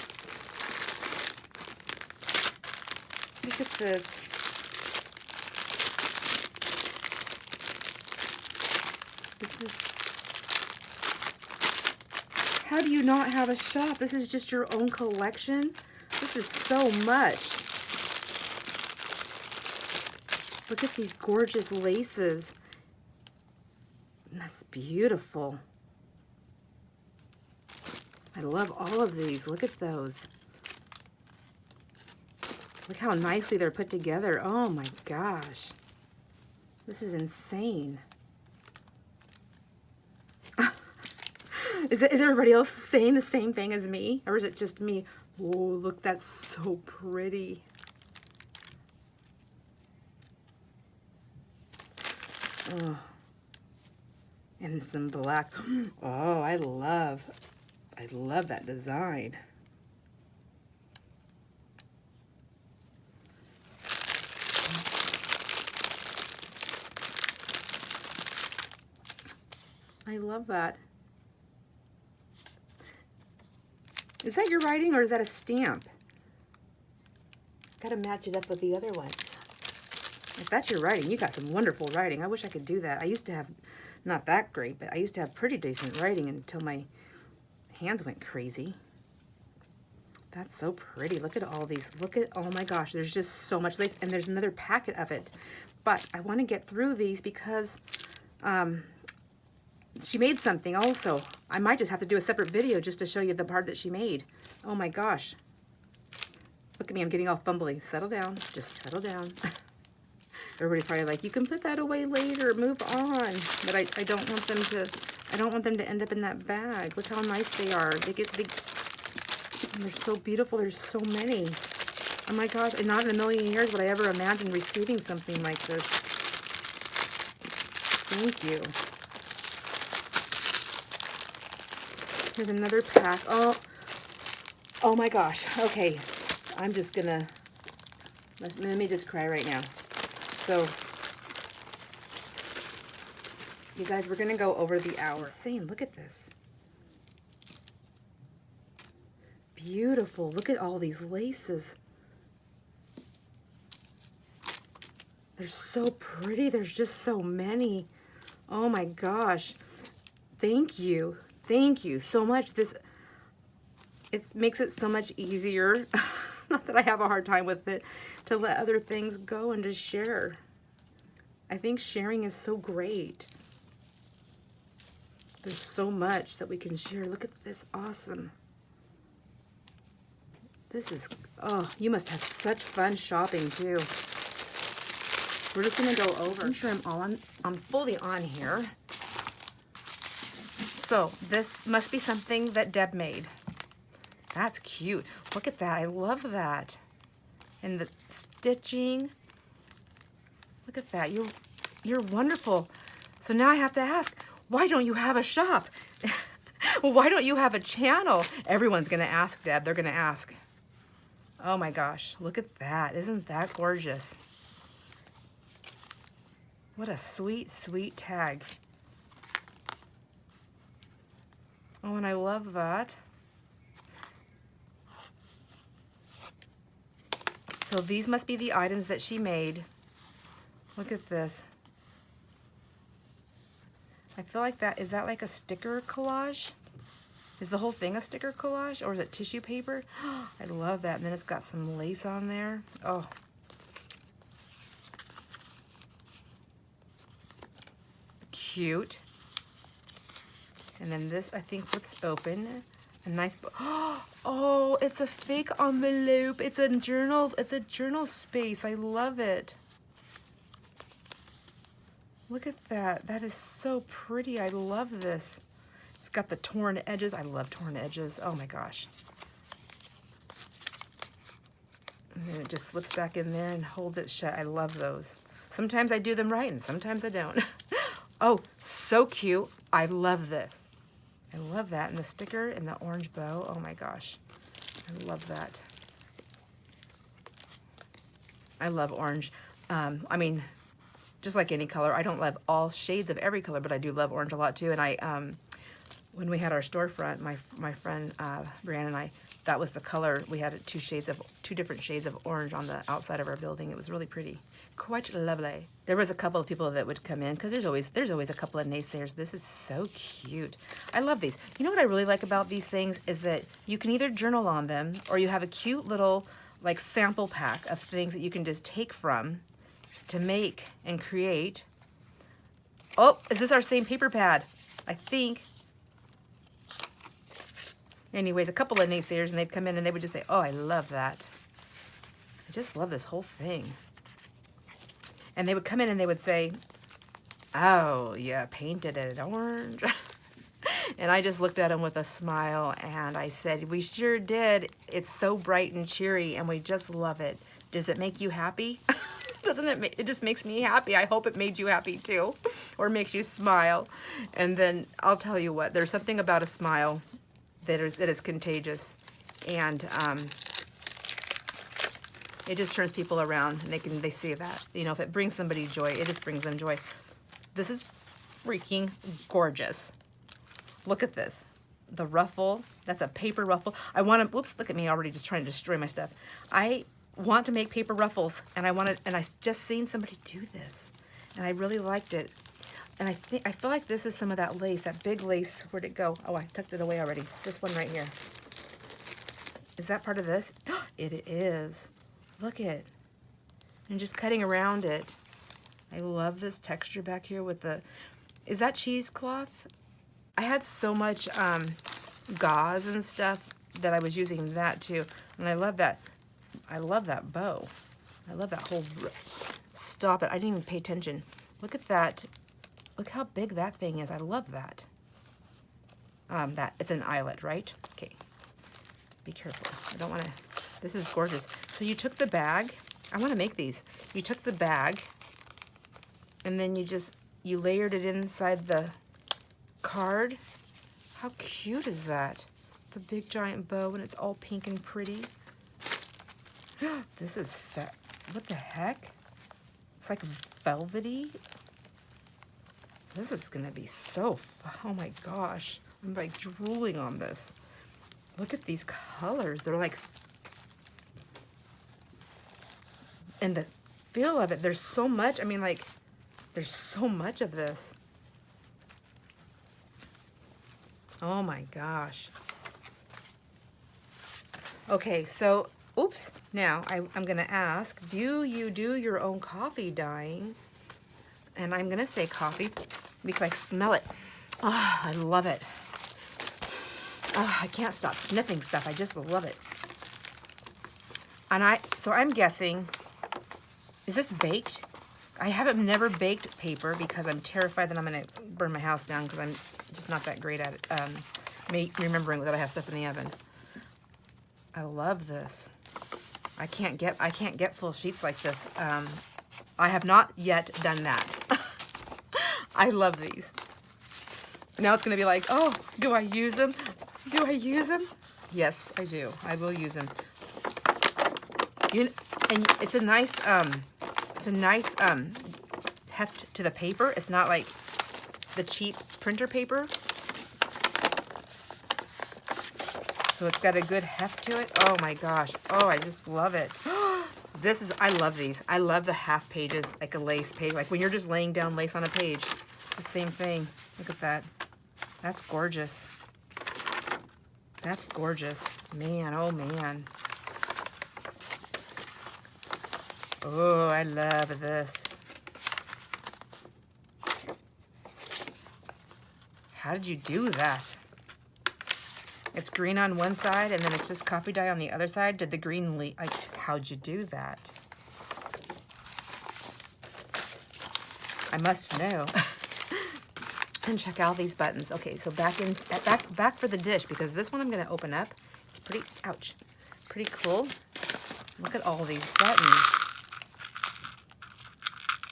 [SPEAKER 1] Look at this. This is... How do you not have a shop? This is just your own collection. This is so much. Look at these gorgeous laces. That's beautiful. I love all of these. Look at those. Look how nicely they're put together. Oh my gosh. This is insane. Is everybody else saying the same thing as me? Or is it just me? Oh, look, that's so pretty. Oh. And some black. Oh, I love that design. I love that. Is that your writing or is that a stamp? Got to match it up with the other one. If that's your writing, you got some wonderful writing. I wish I could do that. I used to have, not that great, but I used to have pretty decent writing until my hands went crazy. That's so pretty. Look at all these. Look at, oh my gosh, there's just so much lace, and there's another packet of it. But I want to get through these because she made something also. I might just have to do a separate video just to show you the part that she made. Oh my gosh. Look at me, I'm getting all fumbly. Settle down, just settle down. Everybody probably like, you can put that away later, move on. But I don't want them to end up in that bag. Look how nice they are. They get big. And they're so beautiful. There's so many. Oh my gosh, and not in a million years would I ever imagine receiving something like this. Thank you. Here's another pack. Oh my gosh. Okay, I'm just gonna, let me just cry right now. So, you guys, we're gonna go over the hour. Insane, look at this. Beautiful. Look at all these laces. They're so pretty. There's just so many. Oh my gosh. Thank you. Thank you so much. It makes it so much easier. Not that I have a hard time with it, to let other things go and to share. I think sharing is so great. There's so much that we can share. Look at this. Awesome. This is, oh, you must have such fun shopping too. We're just gonna go over. I'm sure I'm fully on here. So this must be something that Deb made. That's cute. Look at that, I love that. And the stitching. Look at that, you're wonderful. So now I have to ask, why don't you have a shop? Why don't you have a channel? Everyone's gonna ask, Deb, they're gonna ask. Oh my gosh, look at that. Isn't that gorgeous? What a sweet, sweet tag. Oh, and I love that. So these must be the items that she made. Look at this. I feel like is that like a sticker collage? Is the whole thing a sticker collage, or is it tissue paper? I love that. And then it's got some lace on there. Oh. Cute. And then this, I think, flips open. A nice, oh, it's a fake envelope. It's a journal space. I love it. Look at that. That is so pretty. I love this. It's got the torn edges. I love torn edges. Oh my gosh. And then it just slips back in there and holds it shut. I love those. Sometimes I do them right and sometimes I don't. Oh, so cute. I love this. I love that. And the sticker and the orange bow. Oh my gosh. I love that. I love orange. I mean, just like any color. I don't love all shades of every color, but I do love orange a lot too. And I, when we had our storefront, my friend Brianna and I, that was the color. We had two different shades of orange on the outside of our building. It was really pretty, quite lovely. There was a couple of people that would come in because there's always a couple of naysayers. This is so cute. I love these. You know what I really like about these things is that you can either journal on them or you have a cute little like sample pack of things that you can just take from to make and create. Oh, is this our same paper pad? I think. Anyways, a couple of naysayers, and they'd come in and they would just say, oh, I love that. I just love this whole thing. And they would come in and they would say, oh, yeah, painted it orange. And I just looked at them with a smile and I said, we sure did. It's so bright and cheery and we just love it. Does it make you happy? Doesn't it? It just makes me happy. I hope it made you happy too, or makes you smile. And then I'll tell you what, there's something about a smile that is contagious, and it just turns people around, and they see that. You know, if it brings somebody joy, it just brings them joy. This is freaking gorgeous. Look at this. The ruffle, that's a paper ruffle. I want to, whoops, look at me already just trying to destroy my stuff. I want to make paper ruffles, and I just seen somebody do this, and I really liked it. And I feel like this is some of that lace, that big lace. Where'd it go? Oh, I tucked it away already. This one right here. Is that part of this? It is. Look it. And just cutting around it. I love this texture back here with the, is that cheesecloth? I had so much gauze and stuff that I was using that too. And I love that. I love that bow. I love that whole, stop it. I didn't even pay attention. Look at that. Look how big that thing is. I love that. It's an eyelet, right? Okay. Be careful. I don't want to, this is gorgeous. So you took the bag. I want to make these. You took the bag and then you layered it inside the card. How cute is that? The big giant bow and it's all pink and pretty. This is fat. What the heck? It's like velvety. This is gonna be so, oh my gosh. I'm like drooling on this. Look at these colors. They're like, and the feel of it, there's so much. I mean, like, there's so much of this. Oh my gosh. Okay, so, oops. Now, I'm gonna ask, do you do your own coffee dyeing? And I'm gonna say coffee because I smell it. Oh, I love it. Oh, I can't stop sniffing stuff. I just love it. And so I'm guessing, is this baked? I haven't never baked paper because I'm terrified that I'm gonna burn my house down because I'm just not that great at it. Remembering that I have stuff in the oven. I love this. I can't get full sheets like this. I have not yet done that. I love these. Now it's gonna be like, oh, do I use them? Do I use them? Yes, I do. I will use them. And it's a nice heft to the paper. It's not like the cheap printer paper. So it's got a good heft to it. Oh my gosh. Oh, I just love it. I love these. I love the half pages, like a lace page. Like when you're just laying down lace on a page. It's the same thing. Look at that. That's gorgeous. That's gorgeous. Man, oh man. Oh, I love this. How did you do that? It's green on one side and then it's just coffee dye on the other side. Did the green leave? How'd you do that? I must know. And check out these buttons. Okay, so back for the dish because this one I'm gonna open up. It's pretty, ouch, pretty cool. Look at all these buttons.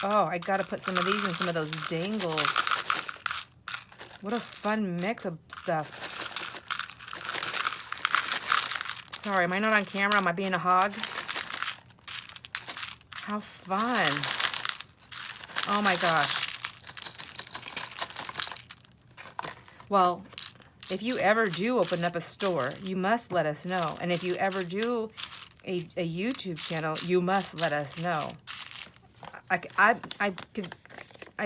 [SPEAKER 1] Oh, I gotta put some of these in some of those dangles. What a fun mix of stuff. Sorry, am I not on camera? Am I being a hog? How fun. Oh my gosh. Well, if you ever do open up a store, you must let us know. And if you ever do a YouTube channel, you must let us know. I'd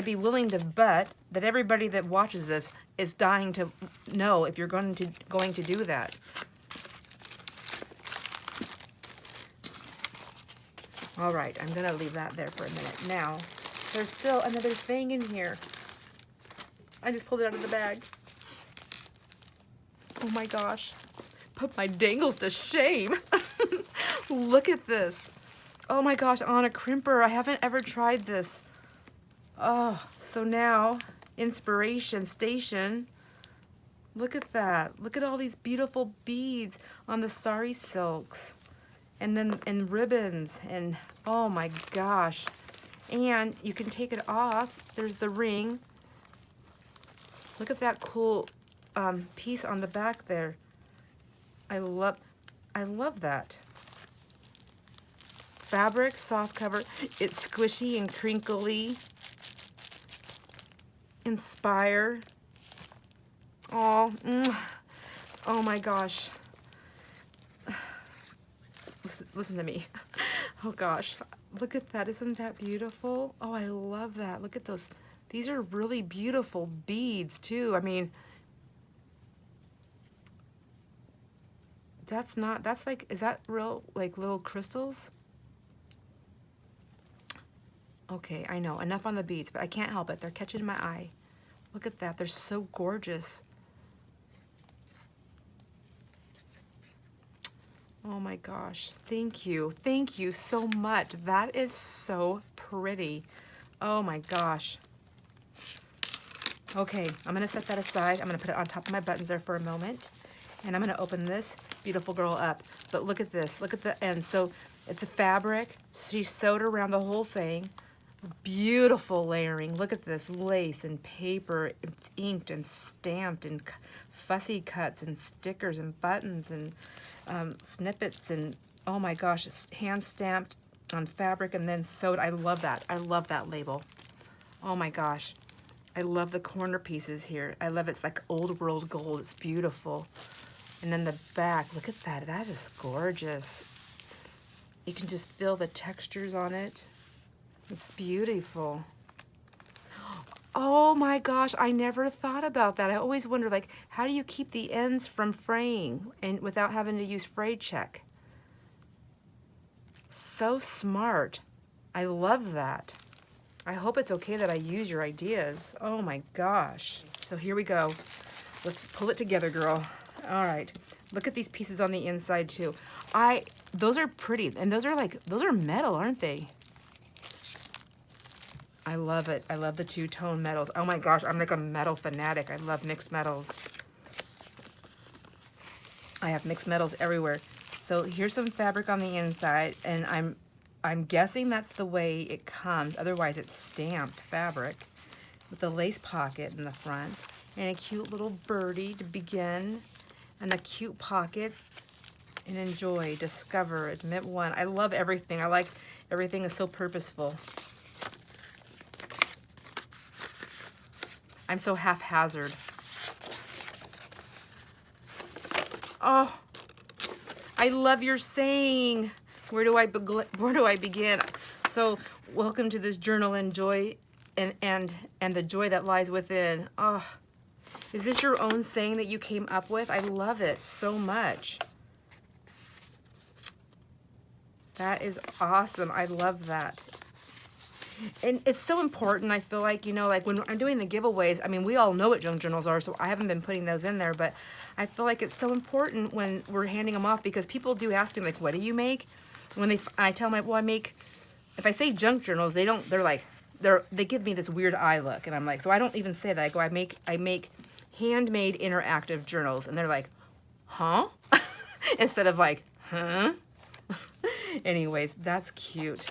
[SPEAKER 1] be willing to bet that everybody that watches this is dying to know if you're going to do that. All right, I'm gonna leave that there for a minute. Now, there's still another thing in here. I just pulled it out of the bag. Oh my gosh, put my dangles to shame. Look at this. Oh my gosh, on a crimper. I haven't ever tried this. Oh, so now, inspiration station. Look at that. Look at all these beautiful beads on the sari silks. And then, and ribbons, and oh my gosh. And you can take it off. There's the ring. Look at that cool piece on the back there. I love that. Fabric, soft cover. It's squishy and crinkly. Inspire. Oh, oh my gosh. Listen to me. Oh gosh, look at that. Isn't that beautiful? Oh, I love that. Look at those These are really beautiful beads too. I mean, that's like, is that real, like little crystals? Okay, I know, enough on the beads, but I can't help it. They're catching my eye. Look at that, they're so gorgeous. Oh my gosh, thank you. Thank you so much. That is so pretty. Oh my gosh. Okay, I'm gonna set that aside. I'm gonna put it on top of my buttons there for a moment. And I'm gonna open this beautiful girl up. But look at this, look at the end. So it's a fabric. She sewed around the whole thing. Beautiful layering. Look at this lace and paper. It's inked and stamped and fussy cuts and stickers and buttons and snippets and oh my gosh, it's hand stamped on fabric and then sewed. I love that. I love that label. Oh my gosh. I love the corner pieces here. I love it's like old world gold. It's beautiful. And then the back, look at that. That is gorgeous. You can just feel the textures on it. It's beautiful. Oh my gosh, I never thought about that. I always wonder, like, how do you keep the ends from fraying and without having to use fray check? So smart. I love that. I hope it's okay that I use your ideas. Oh my gosh. So here we go. Let's pull it together, girl. All right. Look at these pieces on the inside too. Those are pretty, and those are metal, aren't they? I love it. I love the two-tone metals. Oh my gosh, I'm like a metal fanatic. I love mixed metals. I have mixed metals everywhere. So here's some fabric on the inside, and I'm guessing that's the way it comes. Otherwise, it's stamped fabric with a lace pocket in the front and a cute little birdie to begin, and a cute pocket. And enjoy, discover, admit one. I love everything. I like everything is so purposeful. I'm so haphazard. Oh, I love your saying. Where do I begin? So, welcome to this journal and joy, and the joy that lies within. Oh, is this your own saying that you came up with? I love it so much. That is awesome. I love that. And it's so important, I feel like, you know, like when I'm doing the giveaways, I mean, we all know what junk journals are, so I haven't been putting those in there, but I feel like it's so important when we're handing them off because people do ask me, like, what do you make? When I tell them, well, I make, if I say junk journals, they give me this weird eye look, and I'm like, so I don't even say that. I go, I make handmade interactive journals, and they're like, huh? Instead of like, huh? Anyways, that's cute.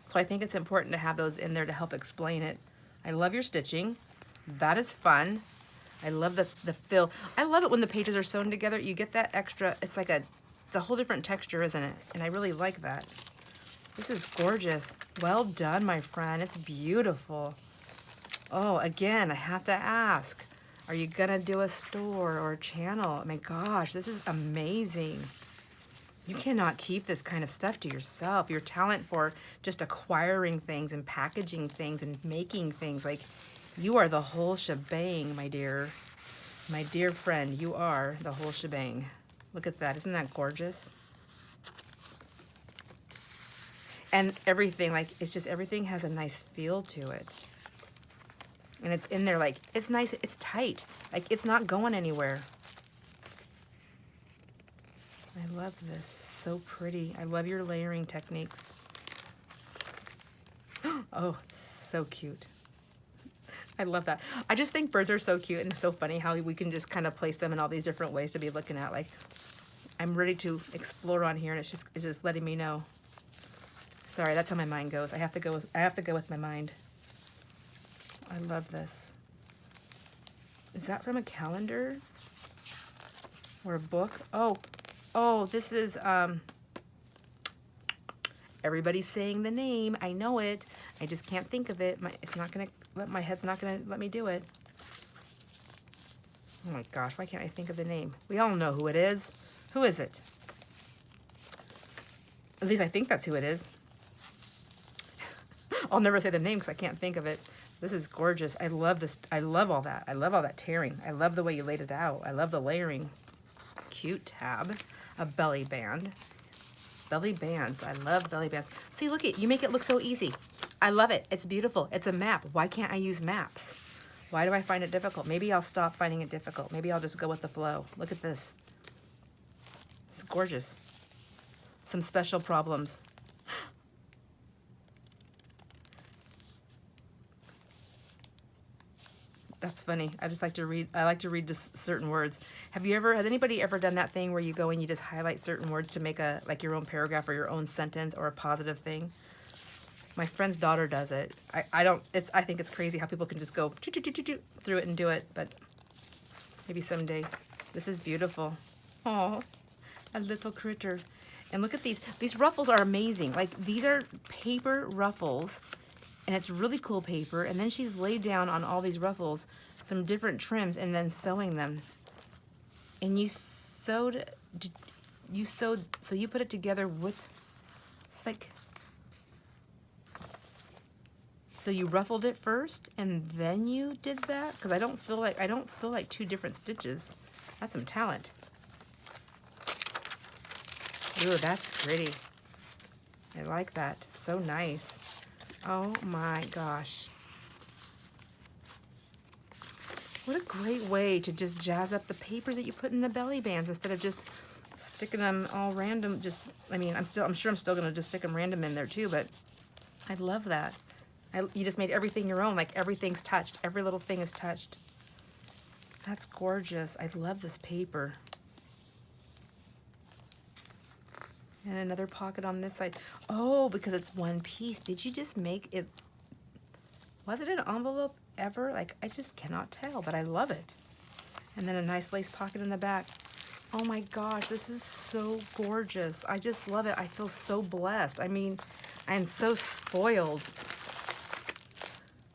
[SPEAKER 1] So I think it's important to have those in there to help explain it. I love your stitching. That is fun. I love the fill. I love it when the pages are sewn together. You get that extra, it's a whole different texture, isn't it? And I really like that. This is gorgeous. Well done, my friend. It's beautiful. Oh, again, I have to ask, are you gonna do a store or a channel? Oh my gosh, this is amazing. You cannot keep this kind of stuff to yourself. Your talent for just acquiring things and packaging things and making things, like, you are the whole shebang, my dear. My dear friend, you are the whole shebang. Look at that, isn't that gorgeous? And everything, like, it's just, everything has a nice feel to it. And it's in there, like, it's nice, it's tight. Like, it's not going anywhere. I love this, so pretty. I love your layering techniques. Oh, so cute. I love that. I just think birds are so cute and so funny how we can just kind of place them in all these different ways to be looking at. Like, I'm ready to explore on here, and it's just letting me know. Sorry, that's how my mind goes. I have to go with my mind. I love this. Is that from a calendar or a book? Oh, this is, everybody's saying the name. I know it. I just can't think of it. My head's not gonna let me do it. Oh my gosh, why can't I think of the name? We all know who it is. Who is it? At least I think that's who it is. I'll never say the name because I can't think of it. This is gorgeous. I love this. I love all that. I love all that tearing. I love the way you laid it out. I love the layering. Cute tab. A belly band. Belly bands. I love belly bands. See, look at you make it look so easy. I love it. It's beautiful. It's a map. Why can't I use maps? Why do I find it difficult? Maybe I'll stop finding it difficult. Maybe I'll just go with the flow. Look at this. It's gorgeous. Some special problems. That's funny. I just like to read. I like to read just certain words. Has anybody ever done that thing where you go and you just highlight certain words to make like your own paragraph or your own sentence or a positive thing? My friend's daughter does it. I think it's crazy how people can just go through it and do it, but maybe someday. This is beautiful. Oh, a little critter. And look at these. These ruffles are amazing. Like, these are paper ruffles, and it's really cool paper. And then she's laid down on all these ruffles some different trims and then sewing them. And so you put it together with, it's like, so you ruffled it first and then you did that? Because I don't feel like two different stitches. That's some talent. Ooh, that's pretty. I like that. So nice. Oh my gosh. What a great way to just jazz up the papers that you put in the belly bands instead of just sticking them all random. I'm sure I'm still gonna just stick them random in there too, but I love that. You just made everything your own, like everything's touched. Every little thing is touched. That's gorgeous. I love this paper. And another pocket on this side. Oh, because it's one piece. Did you just make it? Was it an envelope ever? Like, I just cannot tell, but I love it. And then a nice lace pocket in the back. Oh my gosh, this is so gorgeous. I just love it. I feel so blessed. I mean, I'm so spoiled.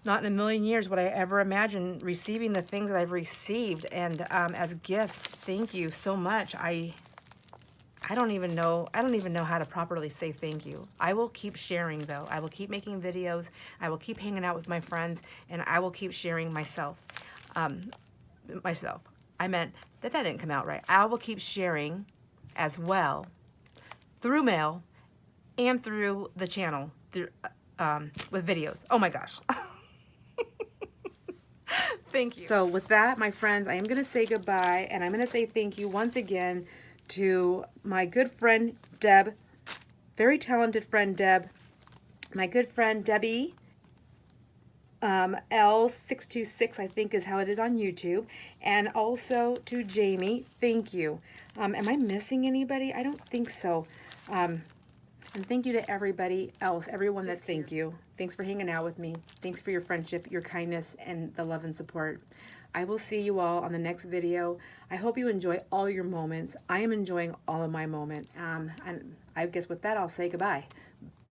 [SPEAKER 1] Not in a million years would I ever imagine receiving the things that I've received, and as gifts. Thank you so much. I don't even know how to properly say thank you. I will keep sharing though. I will keep making videos. I will keep hanging out with my friends, and I will keep sharing myself. I meant that didn't come out right. I will keep sharing as well through mail and through the channel with videos. Oh my gosh. Thank you. So with that, my friends, I am going to say goodbye, and I'm going to say thank you once again to my good friend Deb, very talented friend Deb, my good friend Debbie, L626, I think is how it is on YouTube, and also to Jamie. Thank you. Am I missing anybody? I don't think so. And thank you to everybody else, everyone that thank you. Thanks for hanging out with me. Thanks for your friendship, your kindness, and the love and support. I will see you all on the next video. I hope you enjoy all your moments. I am enjoying all of my moments. And I guess with that, I'll say goodbye.